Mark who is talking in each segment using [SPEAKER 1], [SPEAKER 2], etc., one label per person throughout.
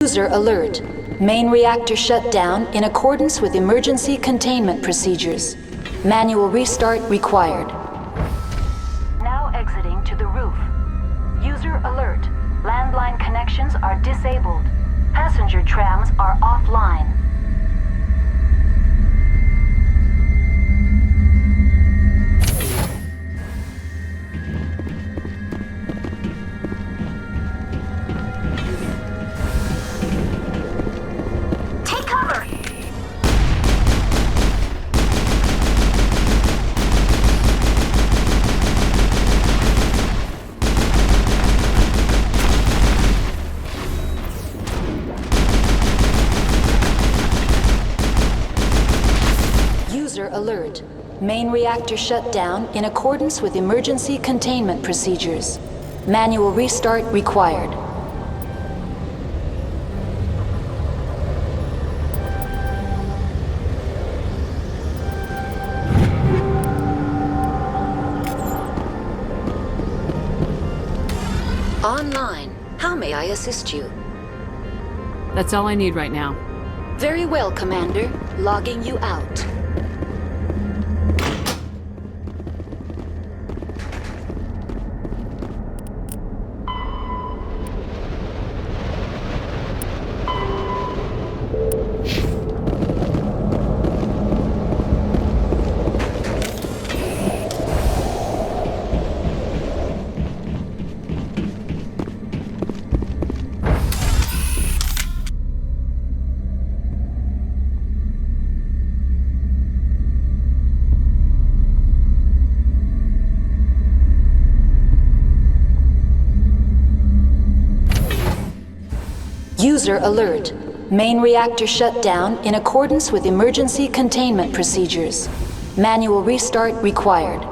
[SPEAKER 1] User alert. Main reactor shut down in accordance with emergency containment procedures. Manual restart required. Now exiting to the roof. User alert. Landline connections are disabled. Passenger trams are offline. Alert. Main reactor shut down in accordance with emergency containment procedures. Manual restart required. Online. How may I assist you?
[SPEAKER 2] That's all I need right now.
[SPEAKER 1] Very well, Commander. Logging you out. User alert. Main reactor shut down in accordance with emergency containment procedures. Manual restart required.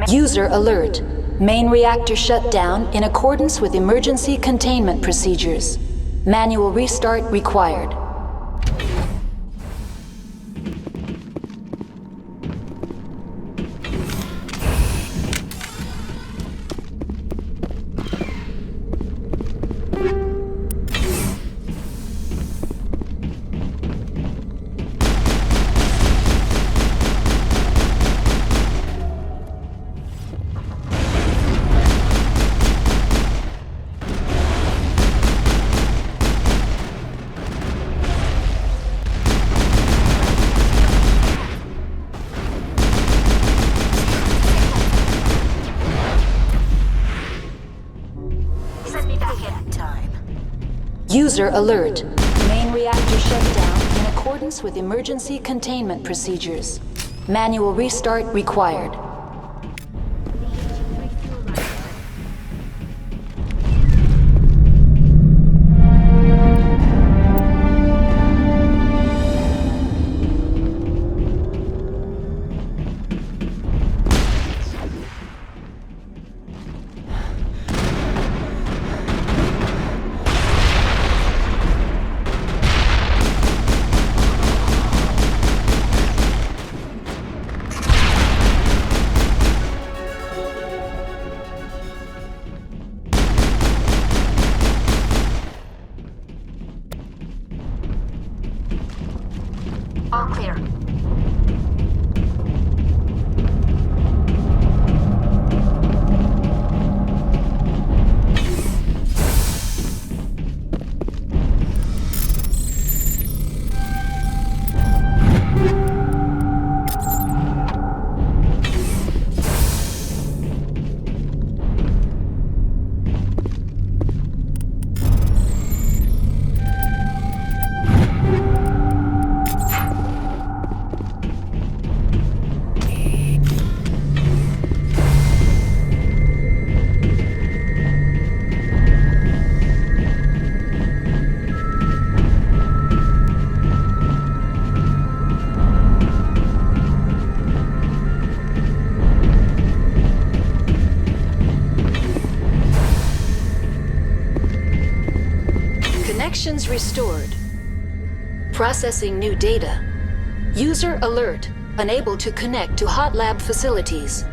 [SPEAKER 1] User alert. Main reactor shut down in accordance with emergency containment procedures. Manual restart required. User alert. Main reactor shut down in accordance with emergency containment procedures. Manual restart required.
[SPEAKER 3] All clear.
[SPEAKER 1] Connections restored. Processing new data. User alert. Unable to connect to hot lab facilities.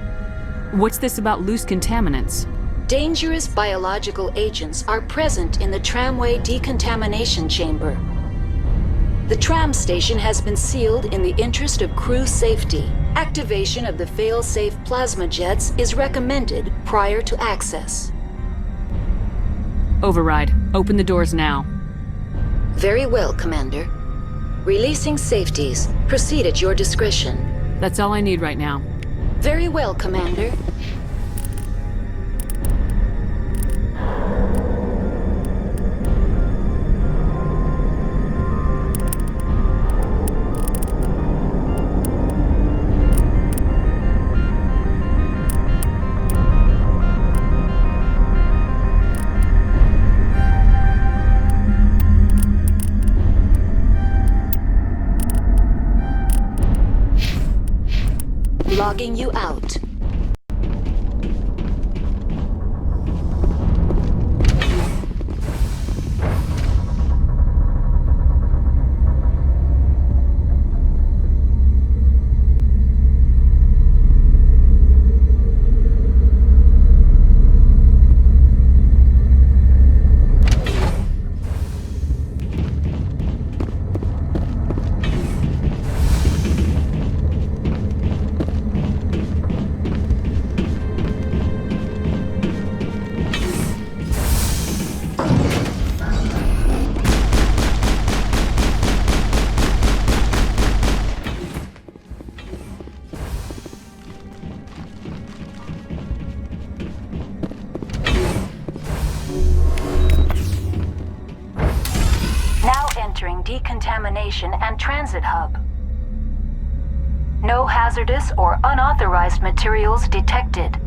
[SPEAKER 2] What's this about loose contaminants?
[SPEAKER 1] Dangerous biological agents are present in the tramway decontamination chamber. The tram station has been sealed in the interest of crew safety. Activation of the fail-safe plasma jets is recommended prior to access.
[SPEAKER 2] Override. Open the doors now.
[SPEAKER 1] Very well, Commander. Releasing safeties. Proceed at your discretion.
[SPEAKER 2] That's all I need right now.
[SPEAKER 1] Very well, Commander. Logging you out. Entering decontamination and transit hub. No hazardous or unauthorized materials detected.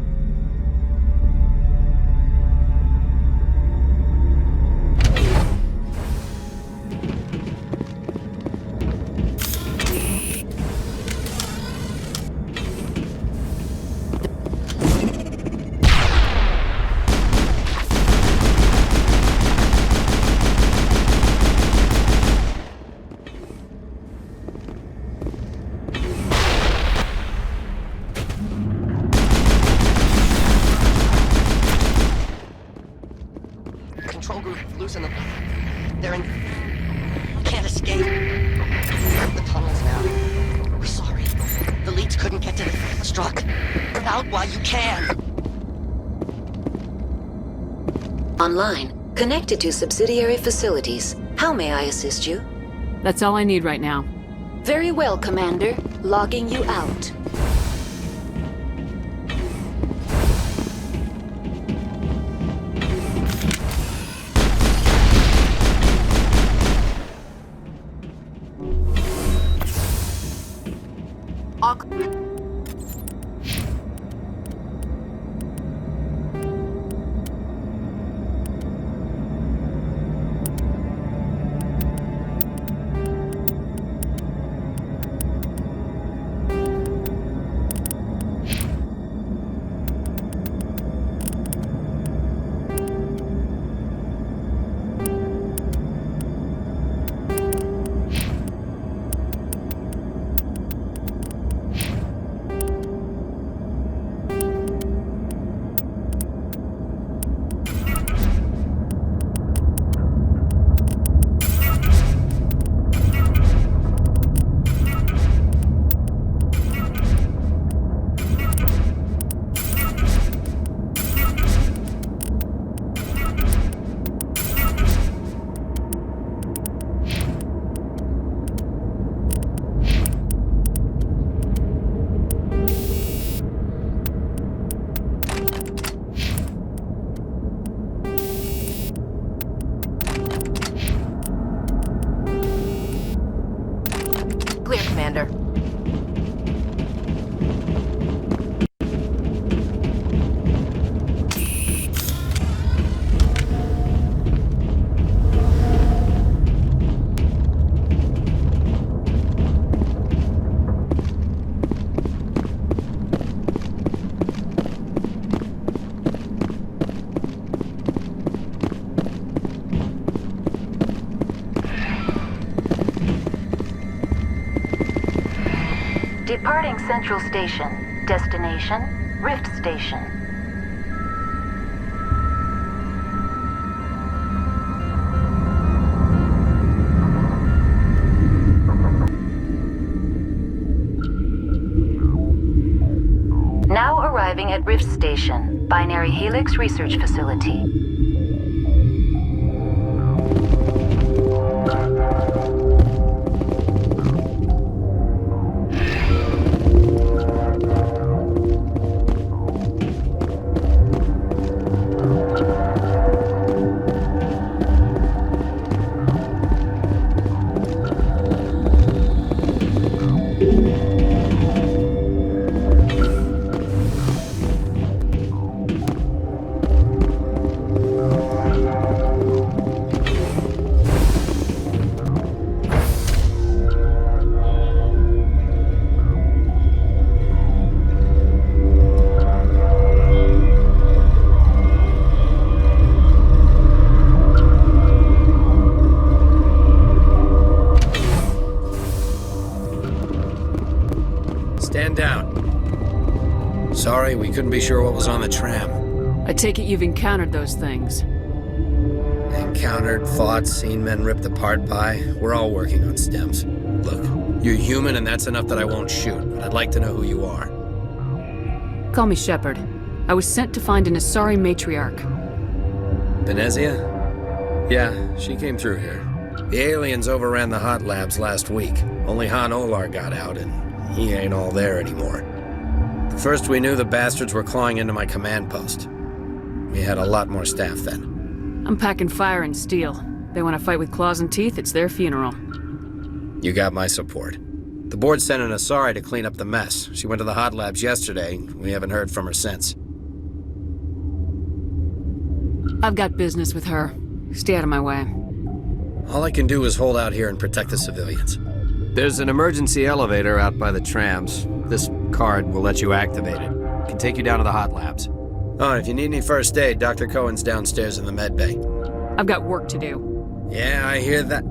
[SPEAKER 4] Control group, loosen them. They're in... Can't escape. The tunnels now. We're sorry. The leads couldn't get to the struck. Get out while you can.
[SPEAKER 1] Online. Connected to subsidiary facilities. How may I assist you?
[SPEAKER 2] That's all I need right now.
[SPEAKER 1] Very well, Commander. Logging you out. Departing Central Station. Destination, Rift Station. Now arriving at Rift Station, Binary Helix Research Facility.
[SPEAKER 5] Stand down. Sorry, we couldn't be sure what was on the tram.
[SPEAKER 2] I take it you've encountered those things.
[SPEAKER 5] Encountered, fought, seen men ripped apart by. We're all working on stems. Look, you're human and that's enough that I won't shoot, but I'd like to know who you are.
[SPEAKER 2] Call me Shepard. I was sent to find an Asari Matriarch.
[SPEAKER 5] Venezia? Yeah, she came through here. The aliens overran the hot labs last week. Only Han Olar got out and he ain't all there anymore. The first we knew, the bastards were clawing into my command post. We had a lot more staff then.
[SPEAKER 2] I'm packing fire and steel. They want to fight with claws and teeth, it's their funeral.
[SPEAKER 5] You got my support. The board sent an Asari to clean up the mess. She went to the hot labs yesterday. We haven't heard from her since.
[SPEAKER 2] I've got business with her. Stay out of my way.
[SPEAKER 5] All I can do is hold out here and protect the civilians. There's an emergency elevator out by the trams. This card will let you activate it. It can take you down to the hot labs. Oh, and if you need any first aid, Dr. Cohen's downstairs in the med bay.
[SPEAKER 2] I've got work to do.
[SPEAKER 5] Yeah, I hear that.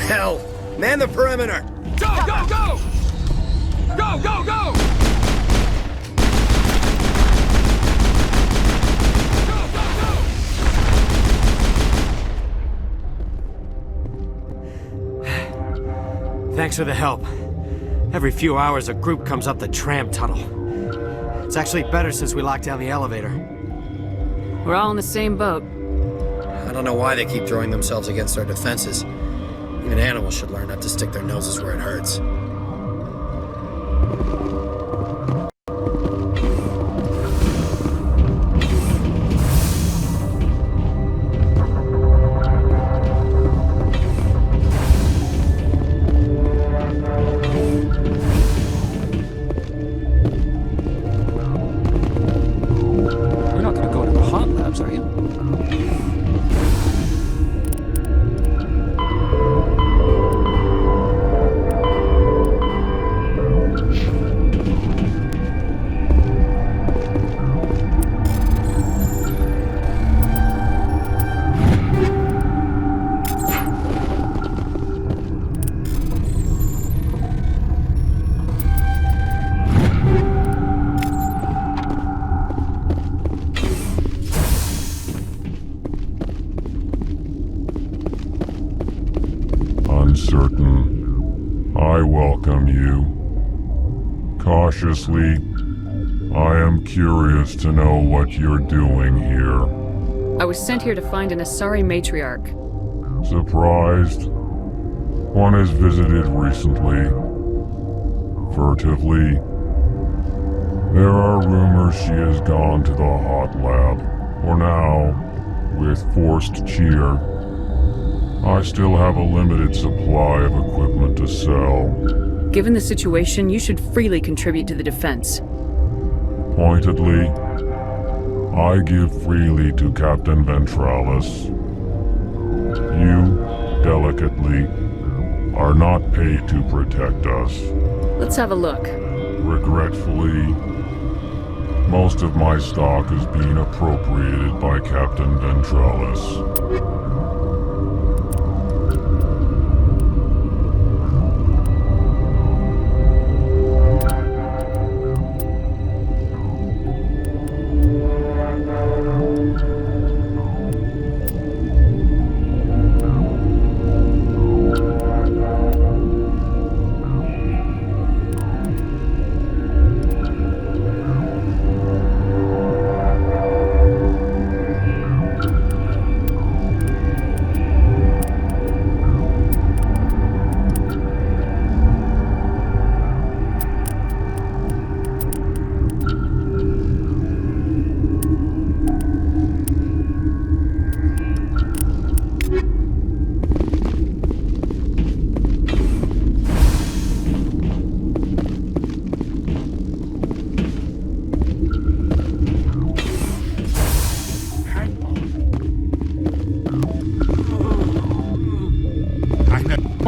[SPEAKER 5] Hell! Man the perimeter!
[SPEAKER 6] Go, go, go! Go, go, go!
[SPEAKER 7] Thanks for the help. Every few hours, a group comes up the tram tunnel. It's actually better since we locked down the elevator.
[SPEAKER 2] We're all in the same boat.
[SPEAKER 5] I don't know why they keep throwing themselves against our defenses. Even animals should learn not to stick their noses where it hurts.
[SPEAKER 8] Uncertain, I welcome you. Cautiously, I am curious to know what you're doing here.
[SPEAKER 2] I was sent here to find an Asari Matriarch.
[SPEAKER 8] Surprised? One has visited recently. Furtively. There are rumors she has gone to the hot lab. For now, with forced cheer, I still have a limited supply of equipment to sell.
[SPEAKER 2] Given the situation, you should freely contribute to the defense.
[SPEAKER 8] Pointedly, I give freely to Captain Ventralis. You, delicately, are not paid to protect us.
[SPEAKER 2] Let's have a look.
[SPEAKER 8] Regretfully, most of my stock is being appropriated by Captain Ventralis.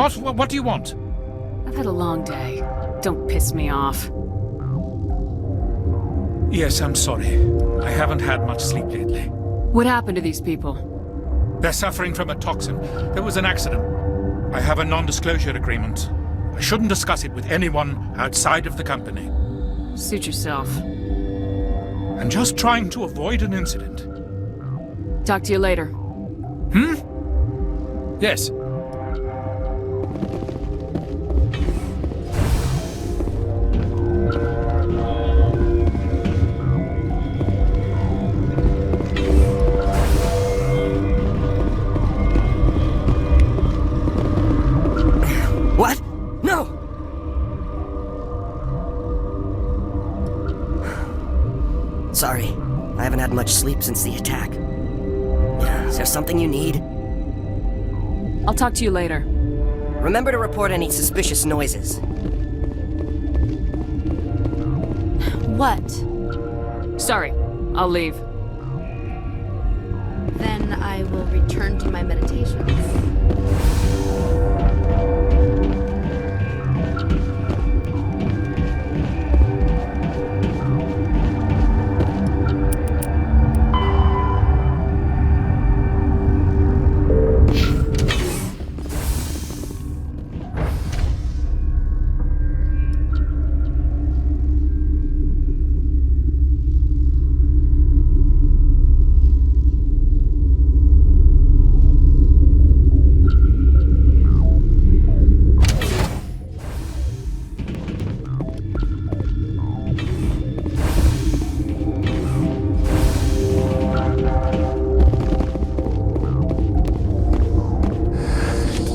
[SPEAKER 6] What do you want?
[SPEAKER 2] I've had a long day. Don't piss me off.
[SPEAKER 6] Yes, I'm sorry. I haven't had much sleep lately.
[SPEAKER 2] What happened to these people?
[SPEAKER 6] They're suffering from a toxin. There was an accident. I have a non-disclosure agreement. I shouldn't discuss it with anyone outside of the company.
[SPEAKER 2] Suit yourself.
[SPEAKER 6] I'm just trying to avoid an incident.
[SPEAKER 2] Talk to you later.
[SPEAKER 6] Yes.
[SPEAKER 4] What? No! Sorry, I haven't had much sleep since the attack. Is there something you need?
[SPEAKER 2] I'll talk to you later.
[SPEAKER 4] Remember to report any suspicious noises.
[SPEAKER 9] What?
[SPEAKER 2] Sorry, I'll leave.
[SPEAKER 9] Then I will return to my meditations.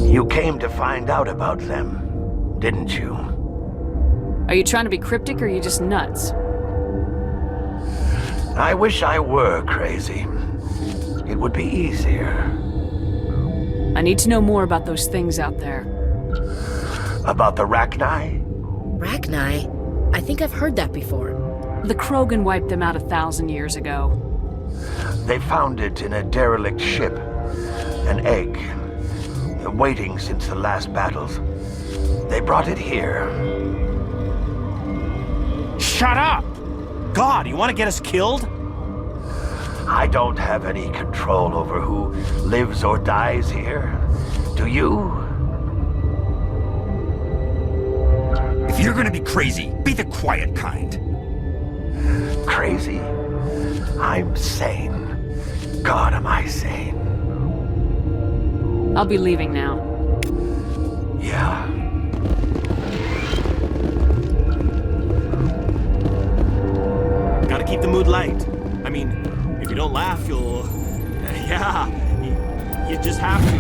[SPEAKER 10] You came to find out about them, didn't you?
[SPEAKER 2] Are you trying to be cryptic or are you just nuts?
[SPEAKER 10] I wish I were crazy. It would be easier.
[SPEAKER 2] I need to know more about those things out there.
[SPEAKER 10] About the Rachni?
[SPEAKER 9] Rachni? I think I've heard that before.
[SPEAKER 2] The Krogan wiped them out 1,000 years ago.
[SPEAKER 10] They found it in a derelict ship. An egg. Waiting since the last battles. They brought it here.
[SPEAKER 7] Shut up! God, you want to get us killed?
[SPEAKER 10] I don't have any control over who lives or dies here. Do you?
[SPEAKER 6] If you're gonna be crazy, be the quiet kind.
[SPEAKER 10] Crazy? I'm sane. God, am I sane?
[SPEAKER 2] I'll be leaving now.
[SPEAKER 10] Yeah.
[SPEAKER 7] Gotta keep the mood light. I mean, if you don't laugh, you'll... Yeah, you just have to.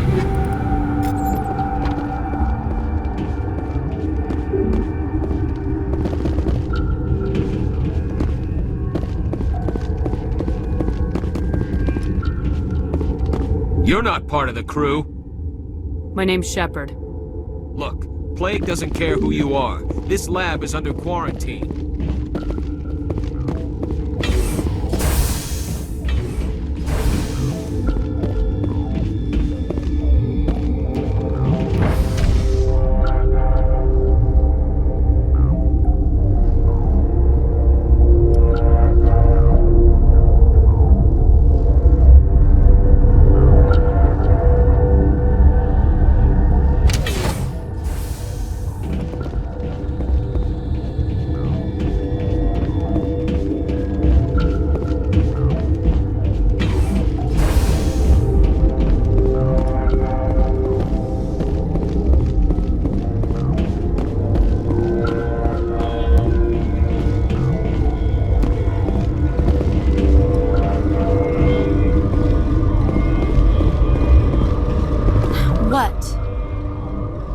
[SPEAKER 5] You're not part of the crew.
[SPEAKER 2] My name's Shepard.
[SPEAKER 5] Look, Plague doesn't care who you are. This lab is under quarantine.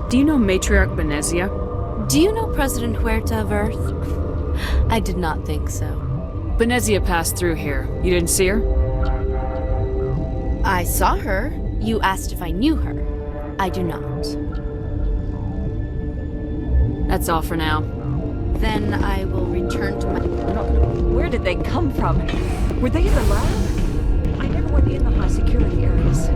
[SPEAKER 2] Do you know Matriarch Benezia?
[SPEAKER 9] Do you know President Huerta of Earth? I did not think so.
[SPEAKER 2] Benezia passed through here. You didn't see her?
[SPEAKER 9] I saw her. You asked if I knew her. I do not.
[SPEAKER 2] That's all for now.
[SPEAKER 9] Then I will return to my...
[SPEAKER 11] Where did they come from? Were they in the lab? I never went in the high security areas.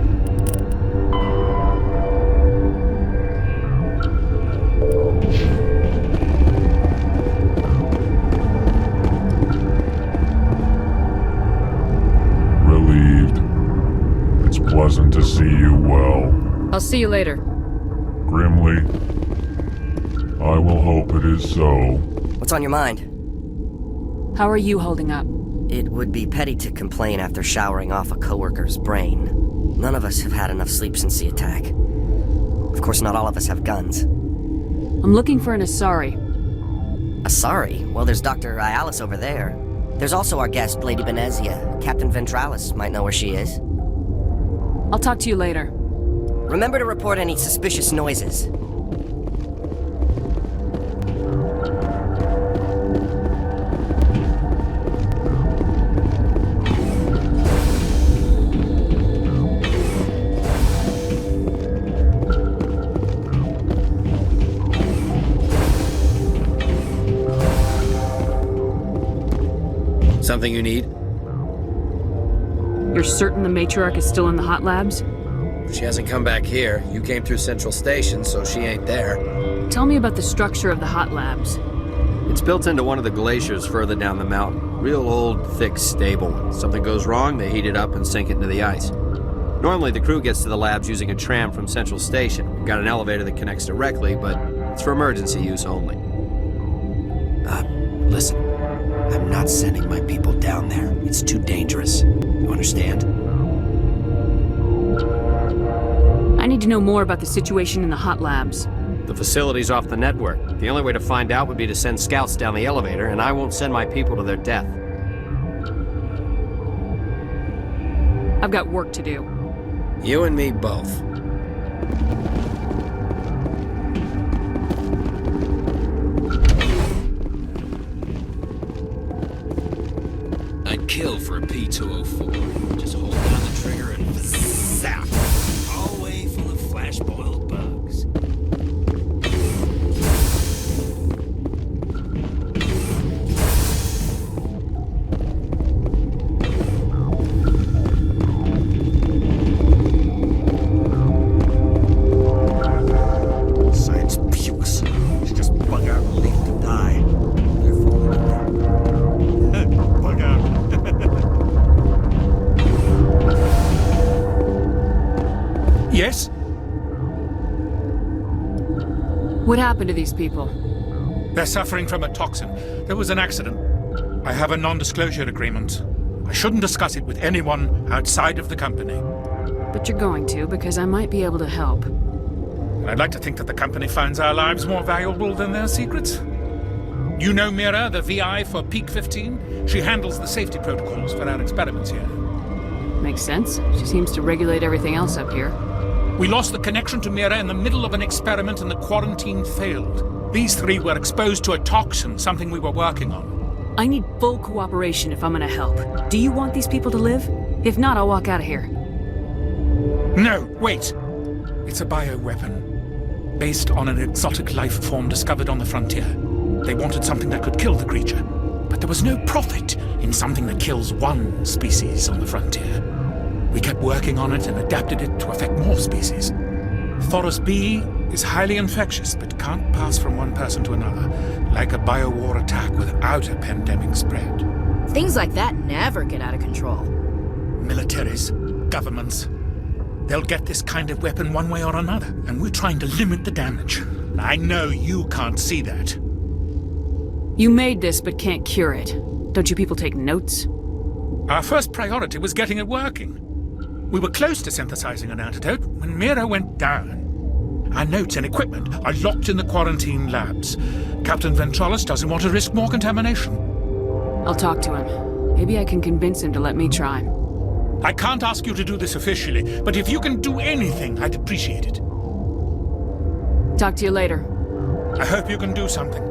[SPEAKER 8] see you well.
[SPEAKER 2] I'll see you later.
[SPEAKER 8] Grimly, I will hope it is so.
[SPEAKER 4] What's on your mind?
[SPEAKER 2] How are you holding up?
[SPEAKER 4] It would be petty to complain after showering off a coworker's brain. None of us have had enough sleep since the attack. Of course, not all of us have guns.
[SPEAKER 2] I'm looking for an Asari.
[SPEAKER 4] Asari? Well, there's Dr. Ayalis over there. There's also our guest, Lady Benezia. Captain Ventralis might know where she is.
[SPEAKER 2] I'll talk to you later.
[SPEAKER 4] Remember to report any suspicious noises.
[SPEAKER 5] Something you need?
[SPEAKER 2] You're certain the Matriarch is still in the hot labs?
[SPEAKER 5] She hasn't come back here. You came through Central Station, so she ain't there.
[SPEAKER 2] Tell me about the structure of the hot labs.
[SPEAKER 5] It's built into one of the glaciers further down the mountain. Real old, thick, stable. If something goes wrong, they heat it up and sink it into the ice. Normally, the crew gets to the labs using a tram from Central Station. We've got an elevator that connects directly, but it's for emergency use only. Listen. I'm not sending my people down there. It's too dangerous. You understand?
[SPEAKER 2] I need to know more about the situation in the hot labs.
[SPEAKER 7] The facility's off the network. The only way to find out would be to send scouts down the elevator, and I won't send my people to their death.
[SPEAKER 2] I've got work to do.
[SPEAKER 5] You and me both.
[SPEAKER 12] I'd kill for a P-204. Just hold down the trigger and zap! Hallway full of flash-boiled bugs.
[SPEAKER 6] Science pukes. It's just bug out and leave to die. They're falling in. Bug out. Yes?
[SPEAKER 2] What happened to these people?
[SPEAKER 6] They're suffering from a toxin. There was an accident. I have a non-disclosure agreement. I shouldn't discuss it with anyone outside of the company.
[SPEAKER 2] But you're going to, because I might be able to help.
[SPEAKER 6] And I'd like to think that the company finds our lives more valuable than their secrets. You know Mira, the VI for Peak 15? She handles the safety protocols for our experiments here.
[SPEAKER 2] Makes sense. She seems to regulate everything else up here.
[SPEAKER 6] We lost the connection to Mira in the middle of an experiment and the quarantine failed. These three were exposed to a toxin, something we were working on.
[SPEAKER 2] I need full cooperation if I'm gonna help. Do you want these people to live? If not, I'll walk out of here.
[SPEAKER 6] No, wait. It's a bioweapon, based on an exotic life form discovered on the frontier. They wanted something that could kill the creature, but there was no profit in something that kills one species on the frontier. We kept working on it and adapted it to affect more species. Thoros B is highly infectious, but can't pass from one person to another, like a biowar attack without a pandemic spread.
[SPEAKER 11] Things like that never get out of control.
[SPEAKER 6] Militaries, governments, they'll get this kind of weapon one way or another, and we're trying to limit the damage. I know you can't see that.
[SPEAKER 2] You made this, but can't cure it. Don't you people take notes?
[SPEAKER 6] Our first priority was getting it working. We were close to synthesizing an antidote when Mira went down. Our notes and equipment are locked in the quarantine labs. Captain Ventralis doesn't want to risk more contamination.
[SPEAKER 2] I'll talk to him. Maybe I can convince him to let me try.
[SPEAKER 6] I can't ask you to do this officially, but if you can do anything, I'd appreciate it.
[SPEAKER 2] Talk to you later.
[SPEAKER 6] I hope you can do something.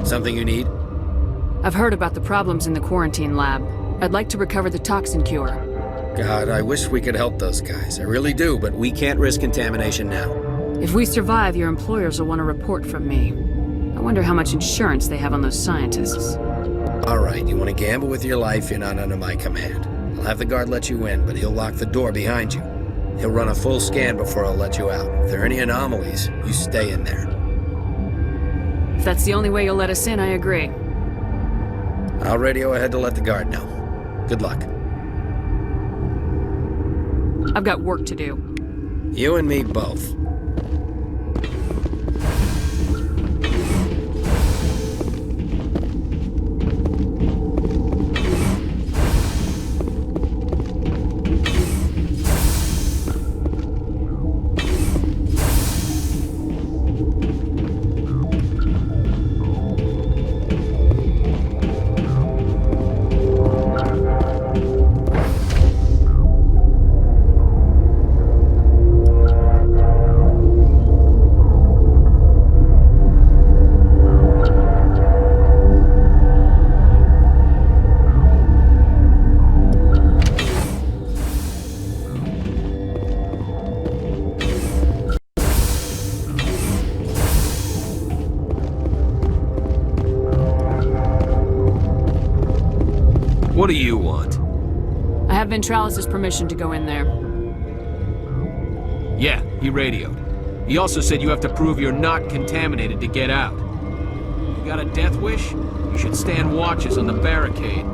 [SPEAKER 5] Something you need?
[SPEAKER 2] I've heard about the problems in the quarantine lab. I'd like to recover the toxin cure.
[SPEAKER 5] God, I wish we could help those guys. I really do, but we can't risk contamination now.
[SPEAKER 2] If we survive, your employers will want a report from me. I wonder how much insurance they have on those scientists.
[SPEAKER 5] All right, you want to gamble with your life, you're not under my command. I'll have the guard let you in, but he'll lock the door behind you. He'll run a full scan before I'll let you out. If there are any anomalies, you stay in there.
[SPEAKER 2] If that's the only way you'll let us in, I agree.
[SPEAKER 5] I'll radio ahead to let the guard know. Good luck.
[SPEAKER 2] I've got work to do.
[SPEAKER 5] You and me both.
[SPEAKER 12] What do you want?
[SPEAKER 2] I have Ventralis' permission to go in there.
[SPEAKER 12] Yeah, he radioed. He also said you have to prove you're not contaminated to get out. You got a death wish? You should stand watches on the barricade.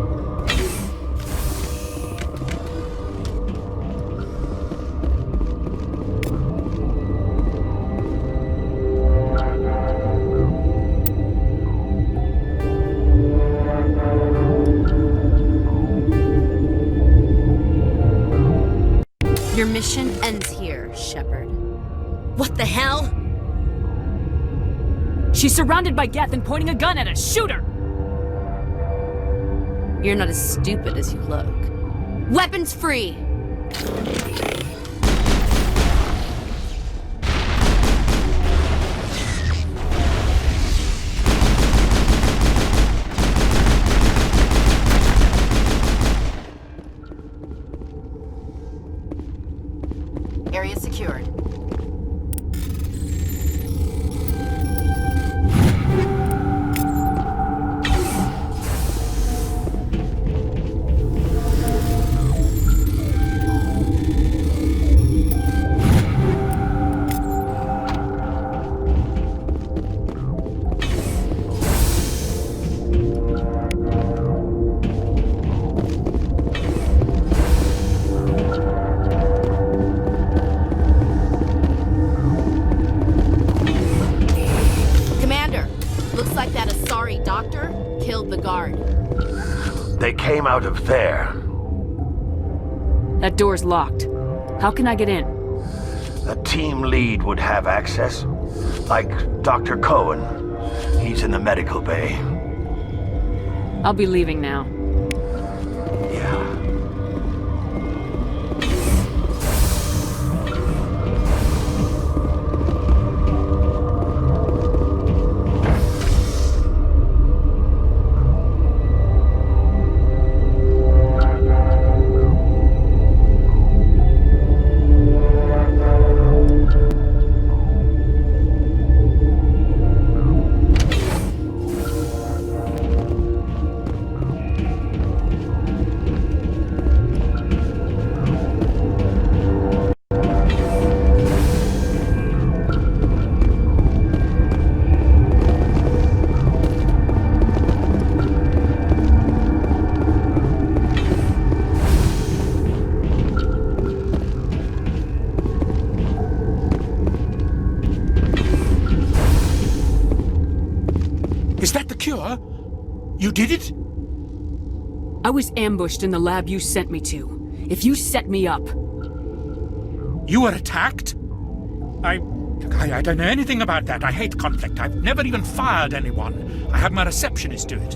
[SPEAKER 9] Your mission ends here, Shepard. What the hell?
[SPEAKER 2] She's surrounded by Geth and pointing a gun at us. Shoot her!
[SPEAKER 9] You're not as stupid as you look. Weapons free!
[SPEAKER 3] Area secured.
[SPEAKER 10] They came out of there.
[SPEAKER 2] That door's locked. How can I get in?
[SPEAKER 10] A team lead would have access. Like Dr. Cohen. He's in the medical bay.
[SPEAKER 2] I'll be leaving now.
[SPEAKER 10] Yeah.
[SPEAKER 6] Is that the cure? You did it?
[SPEAKER 2] I was ambushed in the lab you sent me to. If you set me up...
[SPEAKER 6] You were attacked? I don't know anything about that. I hate conflict. I've never even fired anyone. I have my receptionist do it.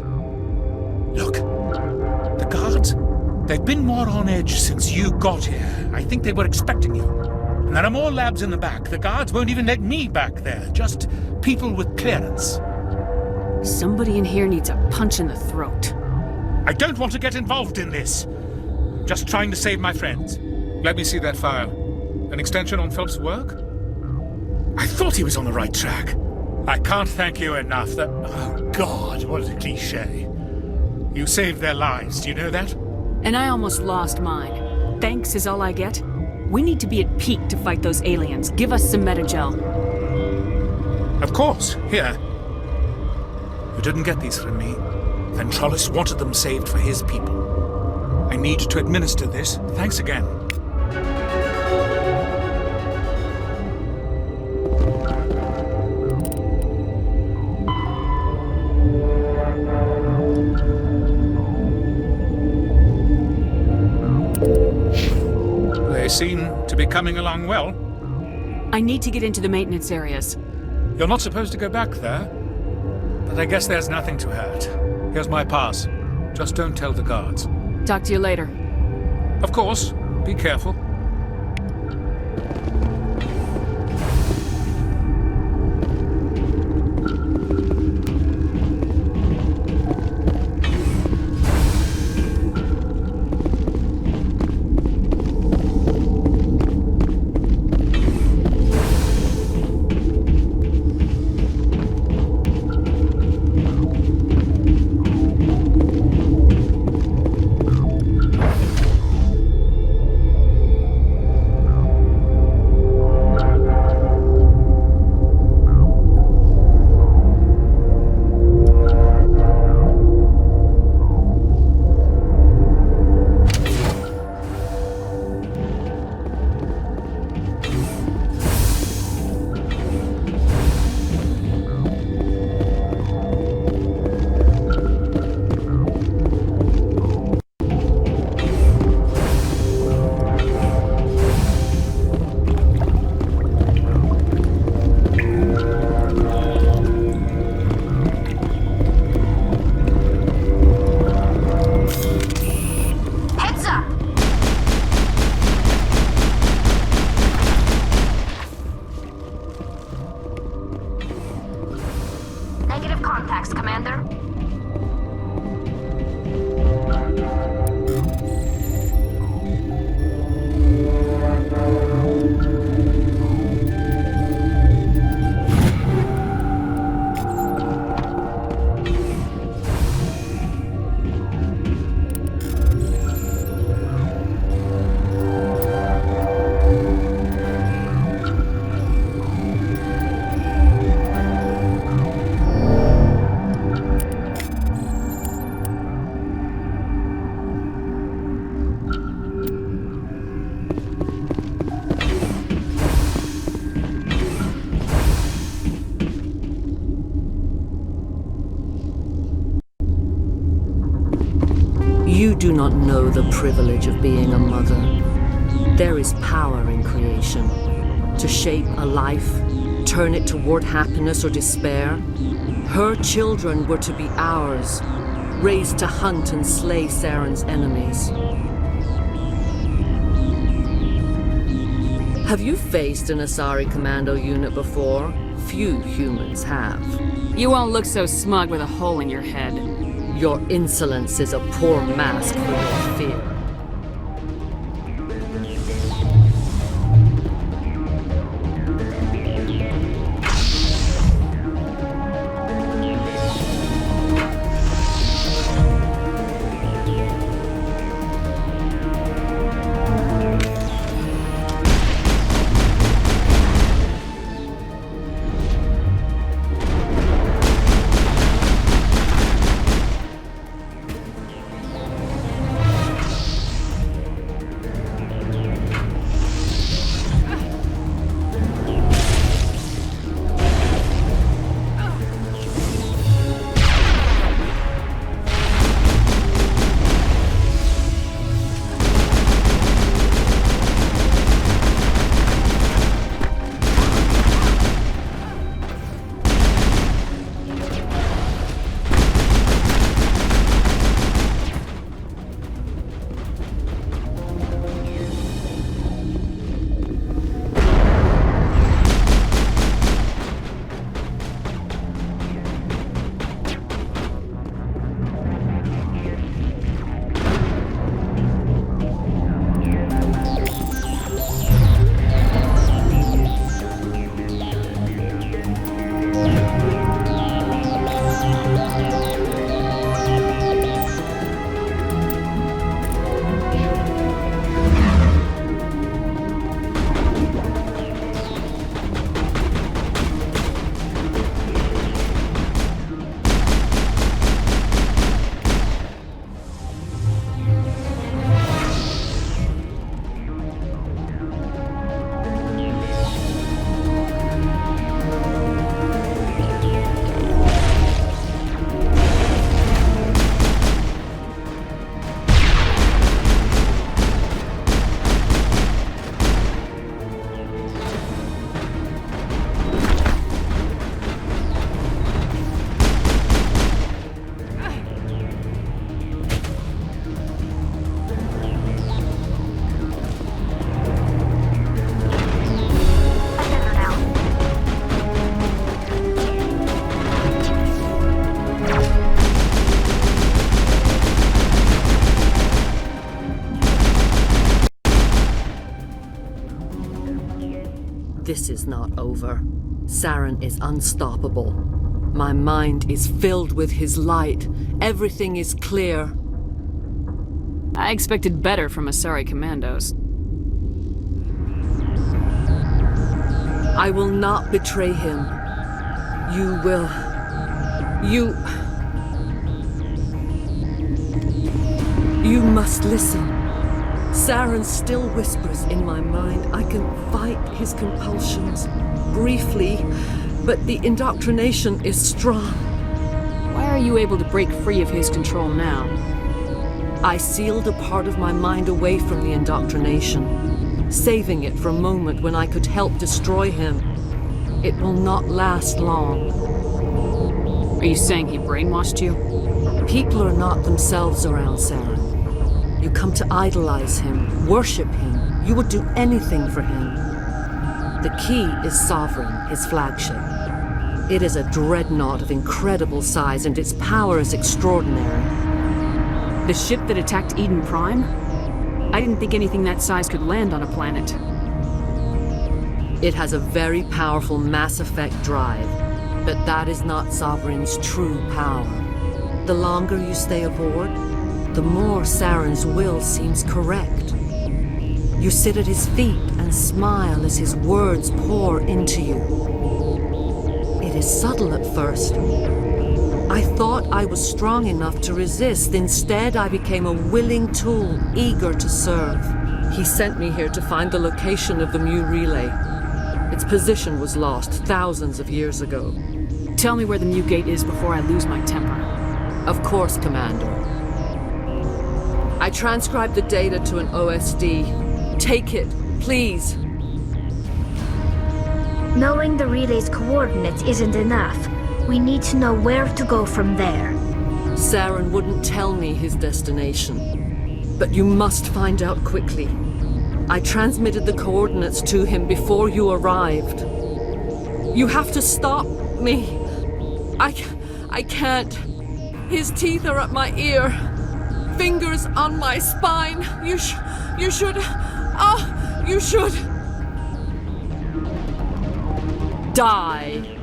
[SPEAKER 6] Look, the guards, they've been more on edge since you got here. I think they were expecting you. And there are more labs in the back. The guards won't even let me back there. Just people with clearance.
[SPEAKER 2] Somebody in here needs a punch in the throat.
[SPEAKER 6] I don't want to get involved in this. Just trying to save my friends. Let me see that file. An extension on Phelps' work? I thought he was on the right track. I can't thank you enough that... Oh, God, what a cliché. You saved their lives, do you know that?
[SPEAKER 2] And I almost lost mine. Thanks is all I get? We need to be at peak to fight those aliens. Give us some Metagel.
[SPEAKER 6] Of course, here. You didn't get these from me. Ventrollis wanted them saved for his people. I need to administer this. Thanks again. They seem to be coming along well.
[SPEAKER 2] I need to get into the maintenance areas.
[SPEAKER 6] You're not supposed to go back there, but I guess there's nothing to hurt. Here's my pass. Just don't tell the guards.
[SPEAKER 2] Talk to you later.
[SPEAKER 6] Of course. Be careful.
[SPEAKER 13] You do not know the privilege of being a mother. There is power in creation. To shape a life, turn it toward happiness or despair. Her children were to be ours, raised to hunt and slay Saren's enemies. Have you faced an Asari commando unit before? Few humans have.
[SPEAKER 2] You won't look so smug with a hole in your head.
[SPEAKER 13] Your insolence is a poor mask for your fear. This is not over. Saren is unstoppable. My mind is filled with his light. Everything is clear.
[SPEAKER 2] I expected better from Asari commandos.
[SPEAKER 13] I will not betray him. You will. You must listen. Saren still whispers in my mind. I can fight his compulsions briefly, but the indoctrination is strong.
[SPEAKER 2] Why are you able to break free of his control now?
[SPEAKER 13] I sealed a part of my mind away from the indoctrination, saving it for a moment when I could help destroy him. It will not last long.
[SPEAKER 2] Are you saying he brainwashed you?
[SPEAKER 13] People are not themselves around Saren. You come to idolize him, worship him. You would do anything for him. The key is Sovereign, his flagship. It is a dreadnought of incredible size, and its power is extraordinary.
[SPEAKER 2] The ship that attacked Eden Prime? I didn't think anything that size could land on a planet.
[SPEAKER 13] It has a very powerful Mass Effect drive, but that is not Sovereign's true power. The longer you stay aboard, the more Saren's will seems correct. You sit at his feet and smile as his words pour into you. It is subtle at first. I thought I was strong enough to resist. Instead, I became a willing tool, eager to serve. He sent me here to find the location of the Mu relay. Its position was lost thousands of years ago.
[SPEAKER 2] Tell me where the Mu gate is before I lose my temper.
[SPEAKER 13] Of course, Commander. I transcribed the data to an OSD. Take it, please.
[SPEAKER 14] Knowing the relay's coordinates isn't enough. We need to know where to go from there.
[SPEAKER 13] Saren wouldn't tell me his destination. But you must find out quickly. I transmitted the coordinates to him before you arrived. You have to stop me. I can't. His teeth are at my ear. Fingers on my spine. You should. Oh, you should. Die.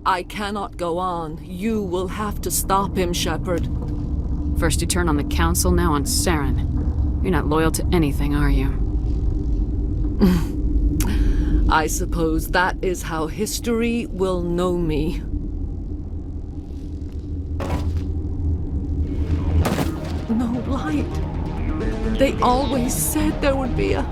[SPEAKER 13] I cannot go on. You will have to stop him, Shepard.
[SPEAKER 2] First you turn on the Council, now on Saren. You're not loyal to anything, are you?
[SPEAKER 13] I suppose that is how history will know me. No light. They always said there would be a...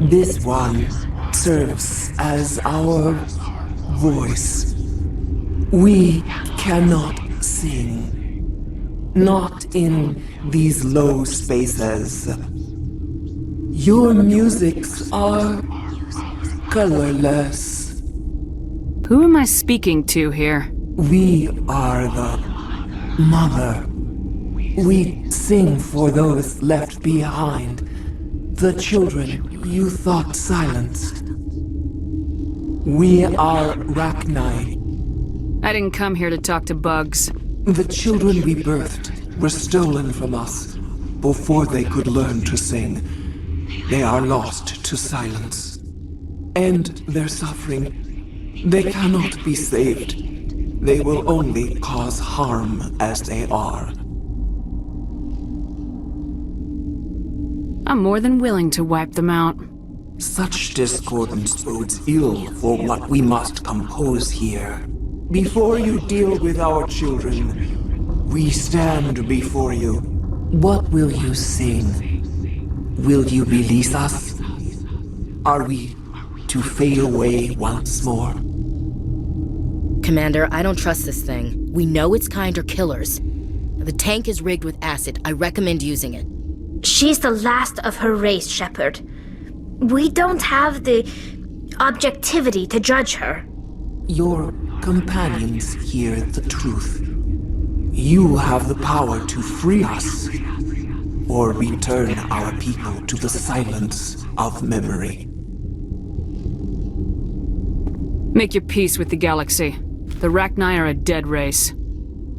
[SPEAKER 15] This one serves as our voice. We cannot sing. Not in these low spaces. Your musics are colorless.
[SPEAKER 2] Who am I speaking to here?
[SPEAKER 15] We are the Mother, we sing for those left behind. The children you thought silenced. We are Rachni.
[SPEAKER 2] I didn't come here to talk to bugs.
[SPEAKER 15] The children we birthed were stolen from us before they could learn to sing. They are lost to silence. And their suffering, they cannot be saved. They will only cause harm as they are.
[SPEAKER 2] I'm more than willing to wipe them out.
[SPEAKER 15] Such discordance bodes ill for what we must compose here. Before you deal with our children, we stand before you. What will you sing? Will you release us? Are we to fade away once more?
[SPEAKER 3] Commander, I don't trust this thing. We know its kind are killers. The tank is rigged with acid. I recommend using it.
[SPEAKER 14] She's the last of her race, Shepard. We don't have the objectivity to judge her.
[SPEAKER 15] Your companions hear the truth. You have the power to free us, or return our people to the silence of memory.
[SPEAKER 2] Make your peace with the galaxy. The Rachni are a dead race.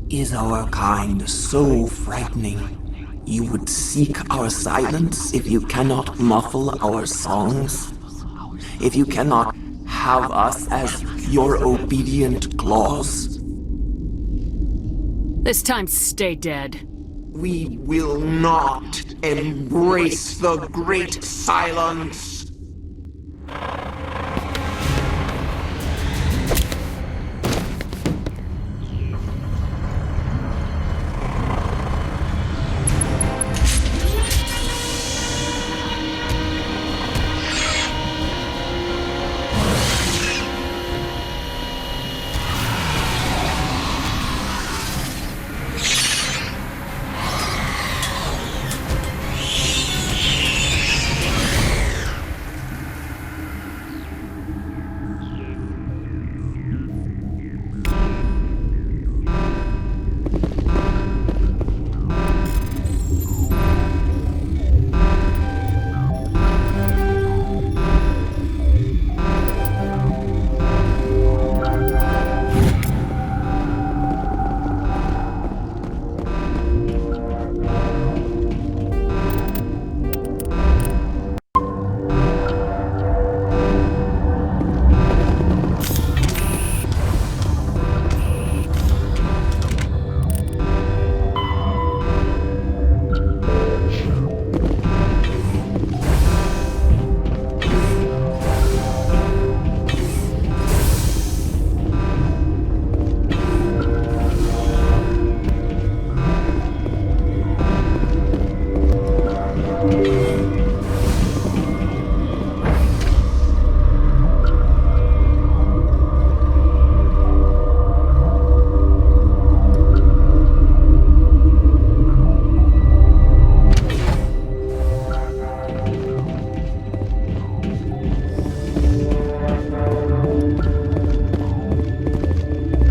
[SPEAKER 15] Is our kind so frightening? You would seek our silence if you cannot muffle our songs? If you cannot have us as your obedient claws?
[SPEAKER 2] This time, stay dead.
[SPEAKER 15] We will not embrace the great silence.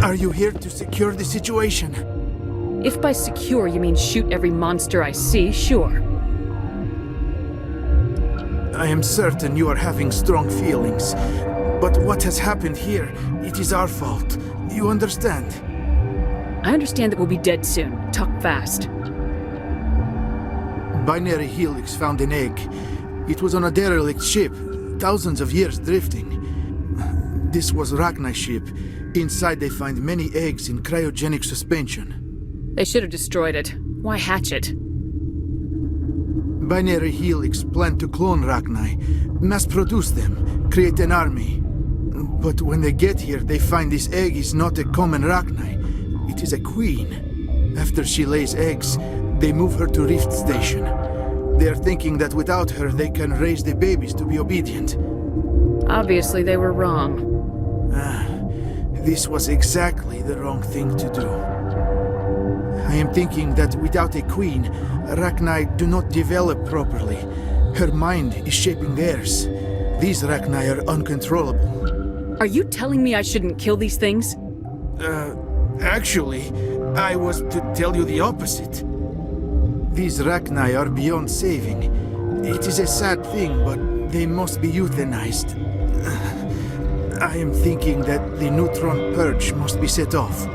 [SPEAKER 16] Are you here to secure the situation?
[SPEAKER 2] If by secure you mean shoot every monster I see, sure.
[SPEAKER 16] I am certain you are having strong feelings. But what has happened here, it is our fault. You understand?
[SPEAKER 2] I understand that we'll be dead soon. Talk fast.
[SPEAKER 16] Binary Helix found an egg. It was on a derelict ship, thousands of years drifting. This was Rachni's ship. Inside they find many eggs in cryogenic suspension.
[SPEAKER 2] They should have destroyed it. Why hatch it?
[SPEAKER 16] Binary Helix planned to clone Rachni, mass-produce them, create an army. But when they get here, they find this egg is not a common Rachni. It is a queen. After she lays eggs, they move her to Rift Station. They are thinking that without her, they can raise the babies to be obedient.
[SPEAKER 2] Obviously, they were wrong.
[SPEAKER 16] This was exactly the wrong thing to do. I am thinking that without a queen, Rachni do not develop properly. Her mind is shaping theirs. These Rachni are uncontrollable.
[SPEAKER 2] Are you telling me I shouldn't kill these things?
[SPEAKER 16] Actually, I was to tell you the opposite. These Rachni are beyond saving. It is a sad thing, but they must be euthanized. I am thinking that the neutron purge must be set off.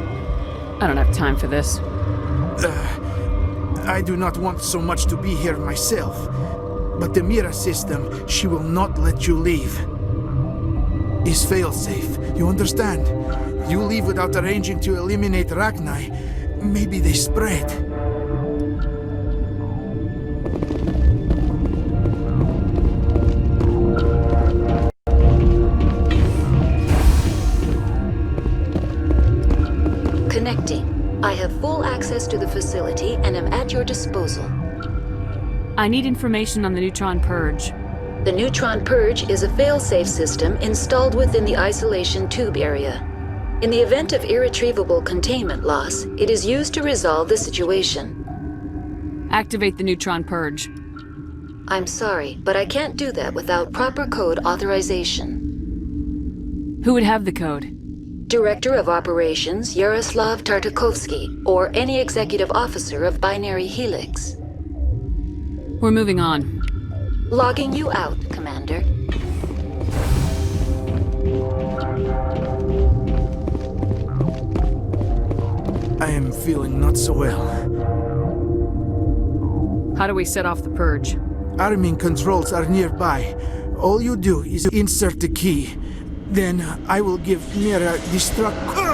[SPEAKER 2] I don't have time for this.
[SPEAKER 16] I do not want so much to be here myself, but the Mira system, she will not let you leave. Is fail-safe, you understand? You leave without arranging to eliminate Rachni, maybe they spread.
[SPEAKER 1] Connecting. I have full access to the facility and am at your disposal.
[SPEAKER 2] I need information on the neutron purge.
[SPEAKER 1] The neutron purge is a fail-safe system installed within the isolation tube area. In the event of irretrievable containment loss, it is used to resolve the situation.
[SPEAKER 2] Activate the neutron purge.
[SPEAKER 1] I'm sorry, but I can't do that without proper code authorization.
[SPEAKER 2] Who would have the code?
[SPEAKER 1] Director of Operations Yaroslav Tartakovsky, or any executive officer of Binary Helix.
[SPEAKER 2] We're moving on.
[SPEAKER 1] Logging you out, Commander.
[SPEAKER 16] I am feeling not so well.
[SPEAKER 2] How do we set off the purge?
[SPEAKER 16] Arming controls are nearby. All you do is insert the key. Then I will give Mira destruct...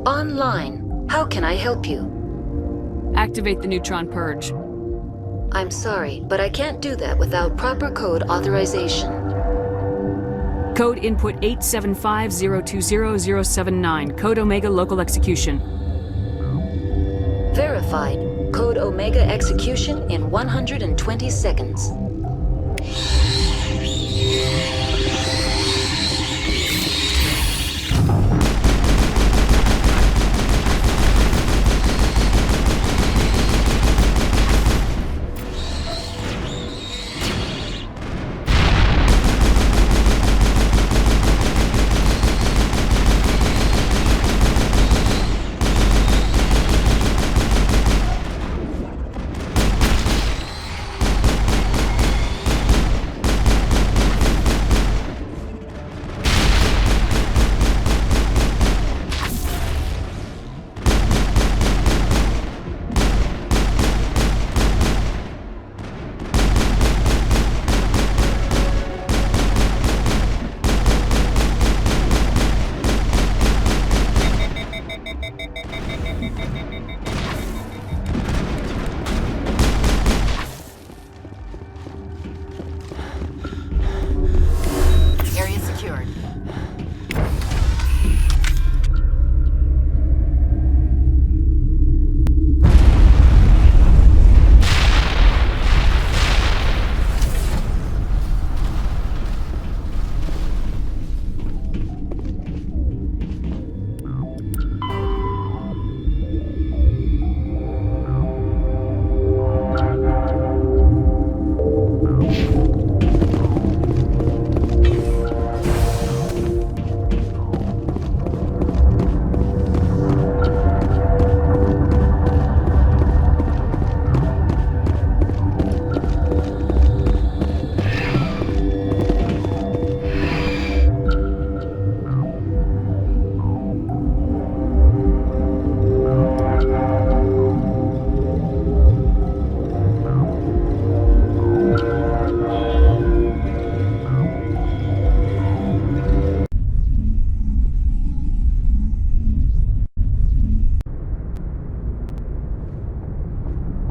[SPEAKER 1] Online. How can I help you?
[SPEAKER 2] Activate the neutron purge.
[SPEAKER 1] I'm sorry, but I can't do that without proper code authorization.
[SPEAKER 2] Code input 875020079. Code Omega local execution.
[SPEAKER 1] Verified. Code Omega execution in 120 seconds.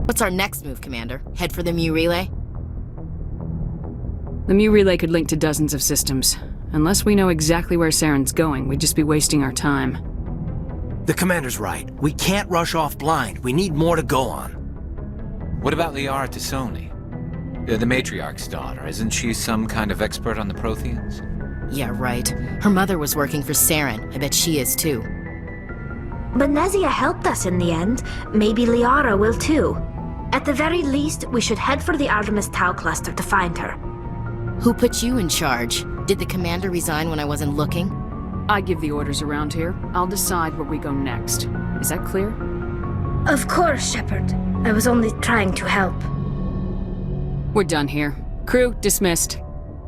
[SPEAKER 3] What's our next move, Commander? Head for the Mu Relay?
[SPEAKER 2] The Mu Relay could link to dozens of systems. Unless we know exactly where Saren's going, we'd just be wasting our time.
[SPEAKER 17] The commander's right. We can't rush off blind. We need more to go on.
[SPEAKER 18] What about Liara Tassoni? The Matriarch's daughter. Isn't she some kind of expert on the Protheans?
[SPEAKER 3] Yeah, right. Her mother was working for Saren. I bet she is too.
[SPEAKER 14] But Nezia helped us in the end. Maybe Liara will too. At the very least, we should head for the Artemis Tau cluster to find her.
[SPEAKER 3] Who put you in charge? Did the commander resign when I wasn't looking?
[SPEAKER 2] I give the orders around here. I'll decide where we go next. Is that clear?
[SPEAKER 14] Of course, Shepard. I was only trying to help.
[SPEAKER 2] We're done here. Crew, dismissed.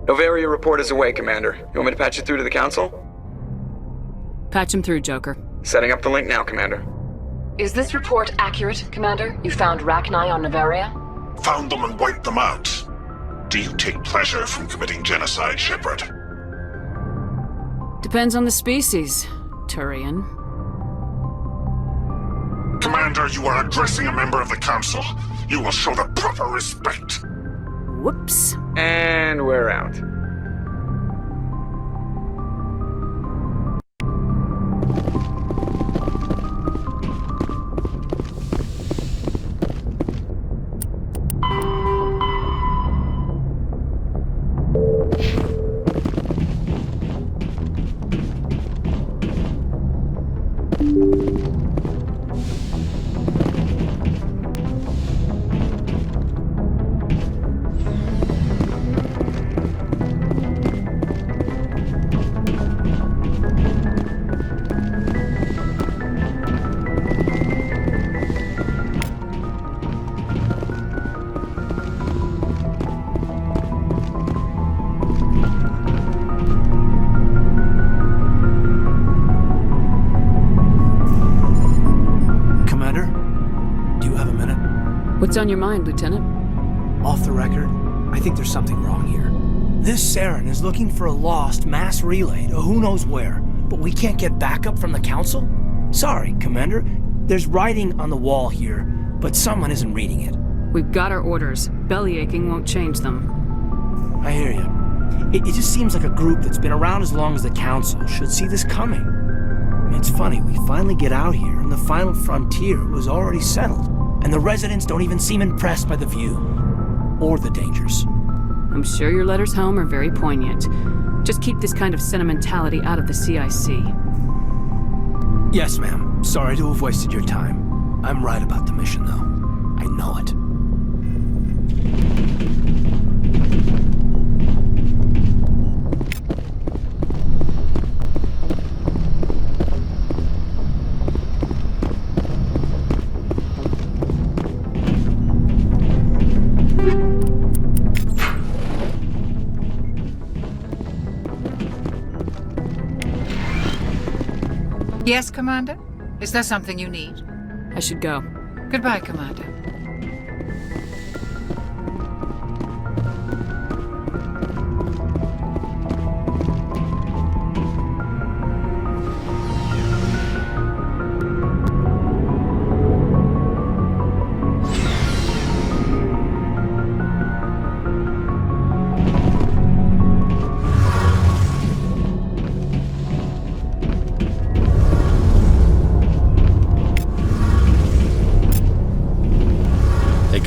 [SPEAKER 19] Novaria report is away, Commander. You want me to patch it through to the Council?
[SPEAKER 2] Patch him through, Joker.
[SPEAKER 19] Setting up the link now, Commander.
[SPEAKER 20] Is this report accurate, Commander? You found Rachni on Novaria?
[SPEAKER 21] Found them and wiped them out. Do you take pleasure from committing genocide, Shepard?
[SPEAKER 2] Depends on the species, Turian.
[SPEAKER 21] Commander, you are addressing a member of the Council. You will show the proper respect.
[SPEAKER 2] Whoops.
[SPEAKER 19] And we're out.
[SPEAKER 2] What's on your mind, Lieutenant?
[SPEAKER 17] Off the record, I think there's something wrong here. This Saren is looking for a lost mass relay to who knows where, but we can't get backup from the Council? Sorry, Commander. There's writing on the wall here, but someone isn't reading it.
[SPEAKER 2] We've got our orders. Bellyaching won't change them.
[SPEAKER 17] I hear you. It just seems like a group that's been around as long as the Council should see this coming. I mean, it's funny, we finally get out here and the final frontier was already settled. And the residents don't even seem impressed by the view. Or the dangers.
[SPEAKER 2] I'm sure your letters home are very poignant. Just keep this kind of sentimentality out of the CIC.
[SPEAKER 17] Yes, ma'am. Sorry to have wasted your time. I'm right about the mission, though. I know it.
[SPEAKER 22] Yes, Commander? Is there something you need?
[SPEAKER 2] I should go.
[SPEAKER 22] Goodbye, Commander.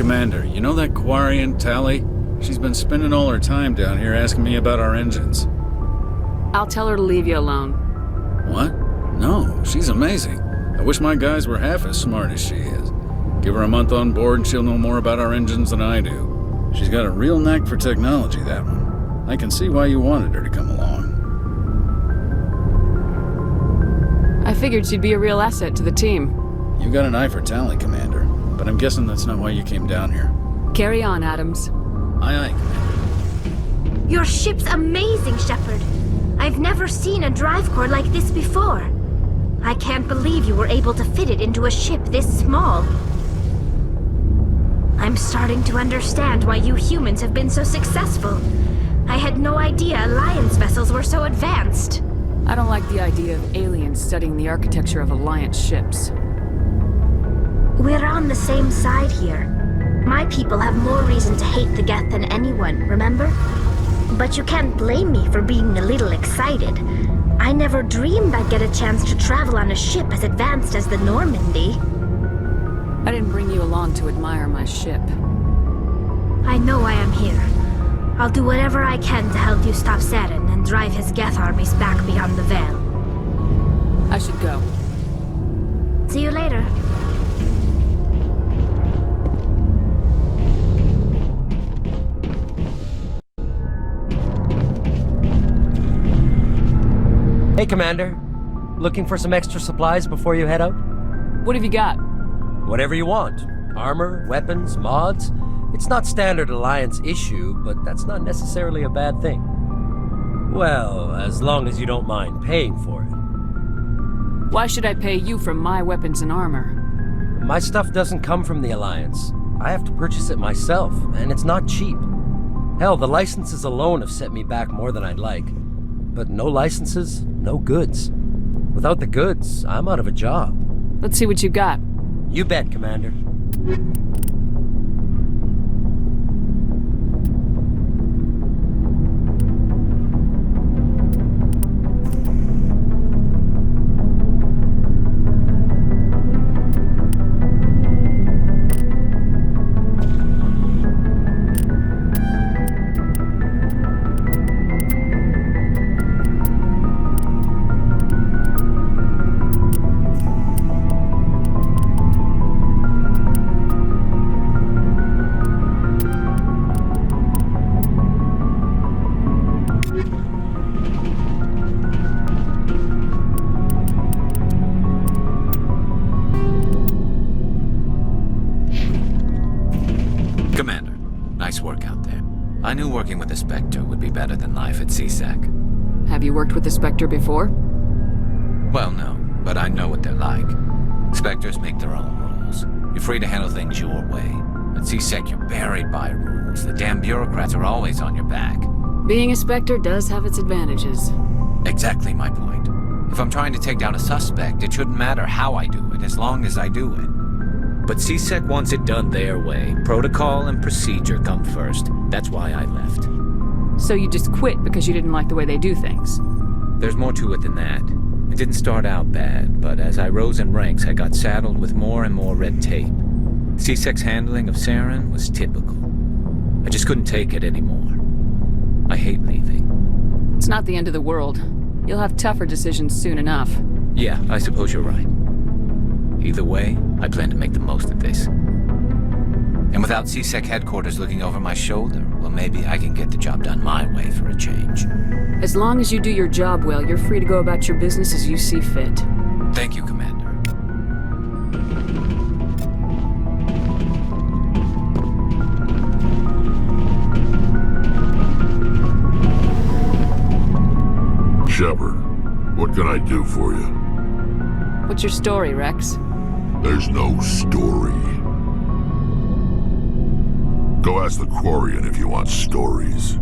[SPEAKER 23] Commander, you know that Quarian, Tally? She's been spending all her time down here asking me about our engines.
[SPEAKER 2] I'll tell her to leave you alone.
[SPEAKER 23] What? No, she's amazing. I wish my guys were half as smart as she is. Give her a month on board and she'll know more about our engines than I do. She's got a real knack for technology, that one. I can see why you wanted her to come along.
[SPEAKER 2] I figured she'd be a real asset to the team.
[SPEAKER 23] You got an eye for Tally, Commander. But I'm guessing that's not why you came down here.
[SPEAKER 2] Carry on, Adams.
[SPEAKER 23] Aye, aye, Commander.
[SPEAKER 14] Your ship's amazing, Shepard. I've never seen a drive core like this before. I can't believe you were able to fit it into a ship this small. I'm starting to understand why you humans have been so successful. I had no idea Alliance vessels were so advanced.
[SPEAKER 2] I don't like the idea of aliens studying the architecture of Alliance ships.
[SPEAKER 14] We're on the same side here. My people have more reason to hate the Geth than anyone, remember? But you can't blame me for being a little excited. I never dreamed I'd get a chance to travel on a ship as advanced as the Normandy.
[SPEAKER 2] I didn't bring you along to admire my ship.
[SPEAKER 14] I know I am here. I'll do whatever I can to help you stop Saren and drive his Geth armies back beyond the Veil.
[SPEAKER 2] I should go.
[SPEAKER 14] See you later.
[SPEAKER 4] Hey, Commander. Looking for some extra supplies before you head out?
[SPEAKER 2] What have you got?
[SPEAKER 4] Whatever you want. Armor, weapons, mods. It's not standard Alliance issue, but that's not necessarily a bad thing. Well, as long as you don't mind paying for it.
[SPEAKER 2] Why should I pay you for my weapons and armor?
[SPEAKER 4] My stuff doesn't come from the Alliance. I have to purchase it myself, and it's not cheap. Hell, the licenses alone have set me back more than I'd like. But no licenses, no goods. Without the goods, I'm out of a job.
[SPEAKER 2] Let's see what you got.
[SPEAKER 4] You bet, Commander.
[SPEAKER 18] I knew working with the Spectre would be better than life at CSEC.
[SPEAKER 2] Have you worked with the Spectre before?
[SPEAKER 18] Well, no, but I know what they're like. Spectres make their own rules. You're free to handle things your way. At CSEC, you're buried by rules. The damn bureaucrats are always on your back.
[SPEAKER 2] Being a Spectre does have its advantages.
[SPEAKER 18] Exactly my point. If I'm trying to take down a suspect, it shouldn't matter how I do it, as long as I do it.
[SPEAKER 5] But CSEC wants it done their way. Protocol and procedure come first. That's why I left.
[SPEAKER 2] So you just quit because you didn't like the way they do things?
[SPEAKER 5] There's more to it than that. It didn't start out bad, but as I rose in ranks, I got saddled with more and more red tape. CSEC's handling of Saren was typical. I just couldn't take it anymore. I hate leaving.
[SPEAKER 2] It's not the end of the world. You'll have tougher decisions soon enough.
[SPEAKER 5] Yeah, I suppose you're right. Either way, I plan to make the most of this.
[SPEAKER 18] And without CSEC headquarters looking over my shoulder, well, maybe I can get the job done my way for a change.
[SPEAKER 2] As long as you do your job well, you're free to go about your business as you see fit.
[SPEAKER 18] Thank you, Commander.
[SPEAKER 21] Shepard, what can I do for you?
[SPEAKER 2] What's your story, Rex?
[SPEAKER 21] There's no story. Go ask the Quarian if you want stories.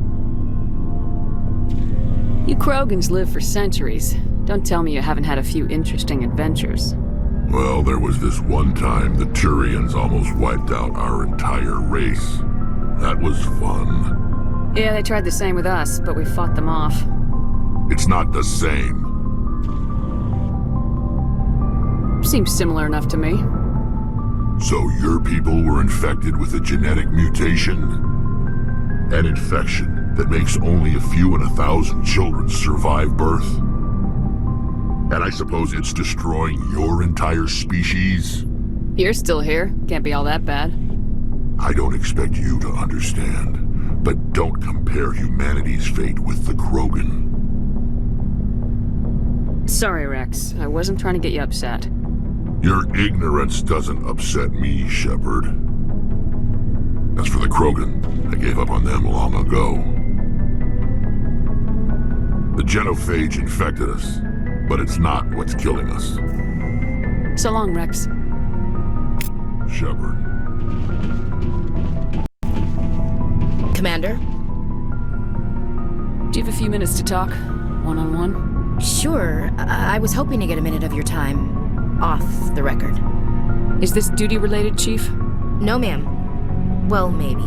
[SPEAKER 2] You Krogans live for centuries. Don't tell me you haven't had a few interesting adventures.
[SPEAKER 21] Well, there was this one time the Turians almost wiped out our entire race. That was fun.
[SPEAKER 2] Yeah, they tried the same with us, but we fought them off.
[SPEAKER 21] It's not the same.
[SPEAKER 2] Seems similar enough to me.
[SPEAKER 21] So your people were infected with a genetic mutation? An infection that makes only a few in 1,000 children survive birth? And I suppose it's destroying your entire species?
[SPEAKER 2] You're still here. Can't be all that bad.
[SPEAKER 21] I don't expect you to understand, but don't compare humanity's fate with the Krogan.
[SPEAKER 2] Sorry, Rex. I wasn't trying to get you upset.
[SPEAKER 21] Your ignorance doesn't upset me, Shepard. As for the Krogan, I gave up on them long ago. The genophage infected us, but it's not what's killing us.
[SPEAKER 2] So long, Rex.
[SPEAKER 21] Shepard.
[SPEAKER 3] Commander?
[SPEAKER 2] Do you have a few minutes to talk? One-on-one?
[SPEAKER 3] Sure. I was hoping to get a minute of your time. Off the record.
[SPEAKER 2] Is this duty-related, Chief?
[SPEAKER 3] No, ma'am. Well, maybe.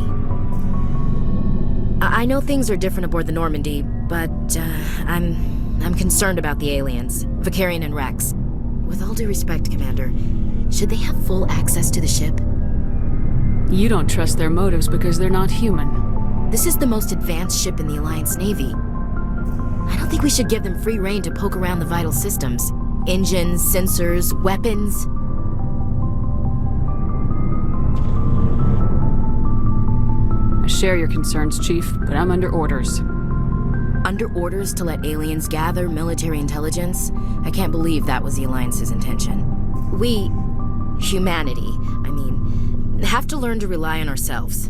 [SPEAKER 3] I know things are different aboard the Normandy, but I'm I'm concerned about the aliens, Vicarian and Rex. With all due respect, Commander, should they have full access to the ship?
[SPEAKER 2] You don't trust their motives because they're not human.
[SPEAKER 3] This is the most advanced ship in the Alliance Navy. I don't think we should give them free rein to poke around the vital systems. Engines, sensors, weapons.
[SPEAKER 2] I share your concerns, Chief, but I'm under orders.
[SPEAKER 3] Under orders to let aliens gather military intelligence? I can't believe that was the Alliance's intention. We, humanity, have to learn to rely on ourselves.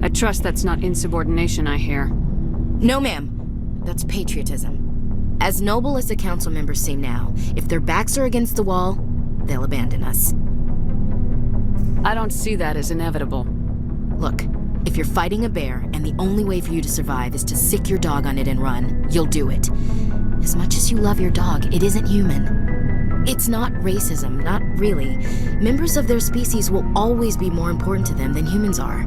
[SPEAKER 2] I trust that's not insubordination, I hear.
[SPEAKER 3] No, ma'am. That's patriotism. As noble as the council members seem now, if their backs are against the wall, they'll abandon us.
[SPEAKER 2] I don't see that as inevitable.
[SPEAKER 3] Look, if you're fighting a bear and the only way for you to survive is to sick your dog on it and run, you'll do it. As much as you love your dog, it isn't human. It's not racism, not really. Members of their species will always be more important to them than humans are.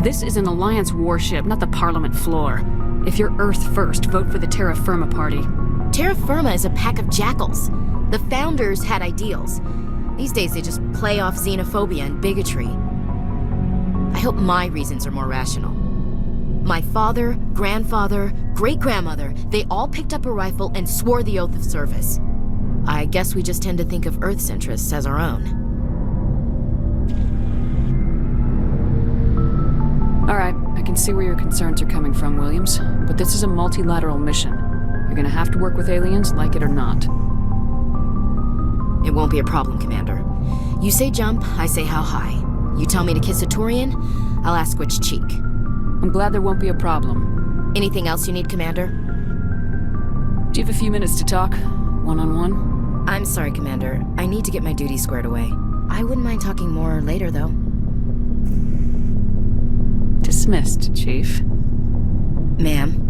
[SPEAKER 2] This is an Alliance warship, not the Parliament floor. If you're Earth first, vote for the Terra Firma Party.
[SPEAKER 3] Terra Firma is a pack of jackals. The founders had ideals. These days they just play off xenophobia and bigotry. I hope my reasons are more rational. My father, grandfather, great-grandmother, they all picked up a rifle and swore the oath of service. I guess we just tend to think of Earth's interests as our own.
[SPEAKER 2] All right, I can see where your concerns are coming from, Williams, but this is a multilateral mission. You're gonna have to work with aliens, like it or not.
[SPEAKER 3] It won't be a problem, Commander. You say jump, I say how high. You tell me to kiss a Turian, I'll ask which cheek.
[SPEAKER 2] I'm glad there won't be a problem.
[SPEAKER 3] Anything else you need, Commander?
[SPEAKER 2] Do you have a few minutes to talk? One-on-one?
[SPEAKER 3] I'm sorry, Commander. I need to get my duties squared away. I wouldn't mind talking more later, though.
[SPEAKER 2] Dismissed, Chief.
[SPEAKER 3] Ma'am?